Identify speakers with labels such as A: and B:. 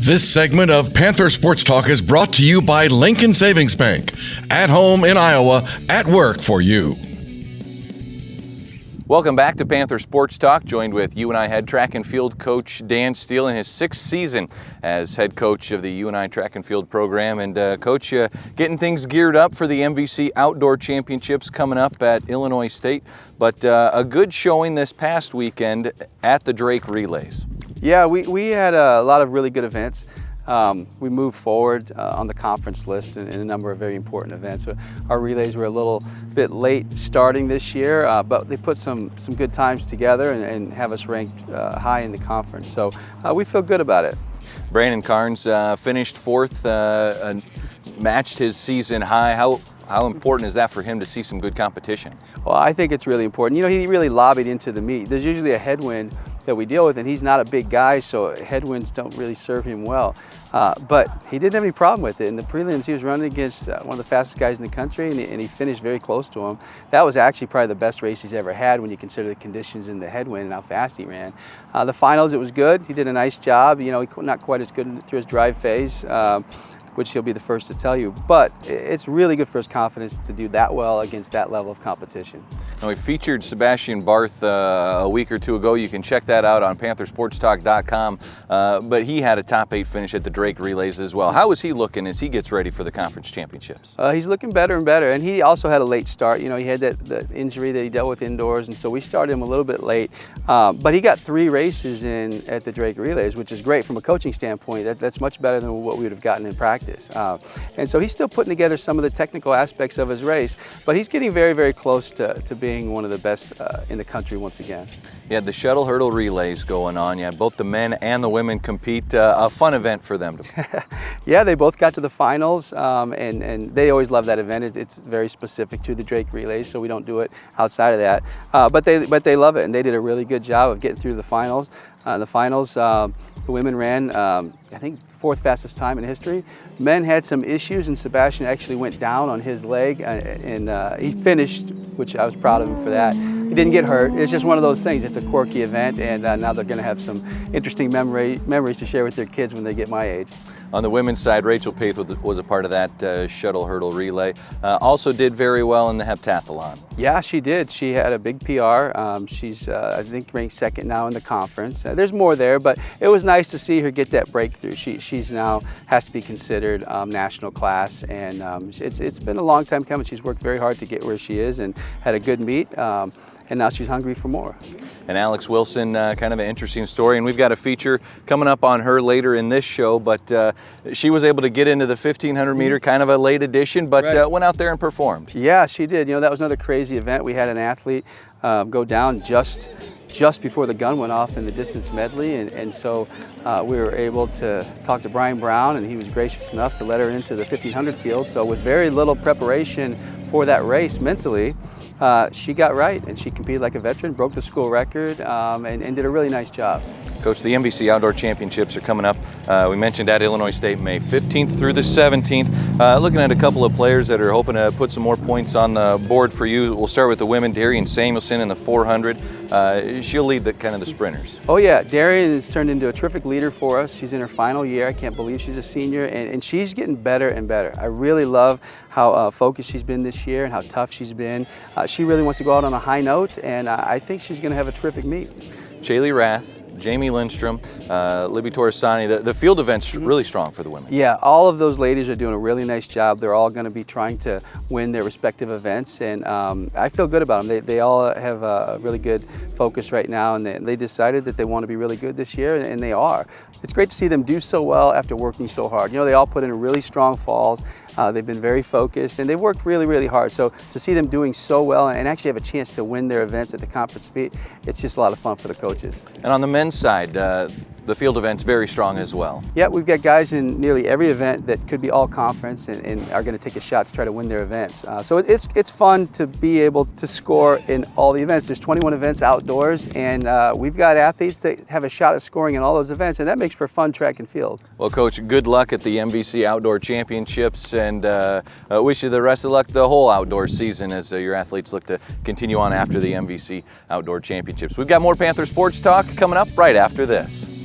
A: This segment of Panther Sports Talk is brought to you by Lincoln Savings Bank. At home in Iowa, at work for you.
B: Welcome back to Panther Sports Talk, joined with UNI head track and field coach Dan Steele in his 6th season as head coach of the UNI Track and Field program. And Coach, getting things geared up for the MVC Outdoor Championships coming up at Illinois State, but a good showing this past weekend at the Drake Relays.
C: Yeah, we had a lot of really good events. We moved forward on the conference list in a number of very important events. Our relays were a little bit late starting this year, but they put some good times together and have us ranked high in the conference. So we feel good about it. Brandon
B: Carnes finished 4th, matched his season high. How important is that for him to see some good competition?
C: Well, I think it's really important. You know, he really lobbied into the meet. There's usually a headwind that we deal with, and he's not a big guy, so headwinds don't really serve him well. But he didn't have any problem with it. In the prelims, he was running against one of the fastest guys in the country, and he finished very close to him. That was actually probably the best race he's ever had when you consider the conditions in the headwind and how fast he ran. The finals, it was good. He did a nice job. You know, not quite as good through his drive phase, which he'll be the first to tell you. But it's really good for his confidence to do that well against that level of competition.
B: Now, we featured Sebastian Barth a week or two ago. You can check that out on panthersportstalk.com. But he had a top 8 finish at the Drake Relays as well. How is he looking as he gets ready for the conference championships?
C: He's looking better and better, and he also had a late start. You know, he had that injury that he dealt with indoors, and so we started him a little bit late. But he got 3 races in at the Drake Relays, which is great from a coaching standpoint. That's much better than what we would have gotten in practice. And so he's still putting together some of the technical aspects of his race, but he's getting very, very close to being one of the best in the country once again.
B: You had the shuttle hurdle relays going on. You had both the men and the women compete. A fun event for them.
C: Yeah, they both got to the finals, and they always love that event. It's very specific to the Drake Relays, so we don't do it outside of that. But they love it, and they did a really good job of getting through the finals. The women ran, I think, 4th fastest time in history. Men had some issues, and Sebastian actually went down on his leg, and he finished, which I was proud of him for that. He didn't get hurt. It's just one of those things. It's a quirky event, and now they're going to have some interesting memories to share with their kids when they get my age.
B: On the women's side, Rachel Paith was a part of that shuttle hurdle relay. Also did very well in the heptathlon.
C: Yeah, she did. She had a big PR. She's, I think, ranked 2nd now in the conference. There's more there, but it was nice to see her get that breakthrough. She's now has to be considered national class, and it's been a long time coming. She's worked very hard to get where she is and had a good meet. And now she's hungry for more.
B: And Alex Wilson, kind of an interesting story, and we've got a feature coming up on her later in this show, but she was able to get into the 1,500 meter, kind of a late edition, but right. Went out there and performed.
C: Yeah, she did. You know, that was another crazy event. We had an athlete go down just before the gun went off in the distance medley, and so we were able to talk to Brian Brown, and he was gracious enough to let her into the 1,500 field. So with very little preparation for that race mentally, she got right, and she competed like a veteran, broke the school record, and did a really nice job.
B: Coach, the MVC Outdoor Championships are coming up. We mentioned at Illinois State May 15th through the 17th. Looking at a couple of players that are hoping to put some more points on the board for you. We'll start with the women. Darian Samuelson in the 400. She'll lead the sprinters.
C: Oh yeah, Darian has turned into a terrific leader for us. She's in her final year. I can't believe she's a senior, and she's getting better and better. I really love how focused she's been this year and how tough she's been. She really wants to go out on a high note, and I think she's going to have a terrific meet.
B: Shaylee Rath, Jamie Lindstrom, Libby Torresani, the field event's really strong for the women.
C: Yeah, all of those ladies are doing a really nice job. They're all going to be trying to win their respective events, and I feel good about them. They all have a really good focus right now, and they decided that they want to be really good this year, and they are. It's great to see them do so well after working so hard. You know, they all put in really strong falls. They've been very focused, and they've worked really, really hard. So to see them doing so well and actually have a chance to win their events at the conference meet, it's just a lot of fun for the coaches.
B: And on the men's side, the field event's very strong as well.
C: Yeah, we've got guys in nearly every event that could be all conference and are going to take a shot to try to win their events. So it's fun to be able to score in all the events. There's 21 events outdoors, and we've got athletes that have a shot at scoring in all those events, and that makes for fun track and field.
B: Well, Coach, good luck at the MVC Outdoor Championships, and wish you the rest of luck the whole outdoor season as your athletes look to continue on after the MVC Outdoor Championships. We've got more Panther Sports Talk coming up right after this.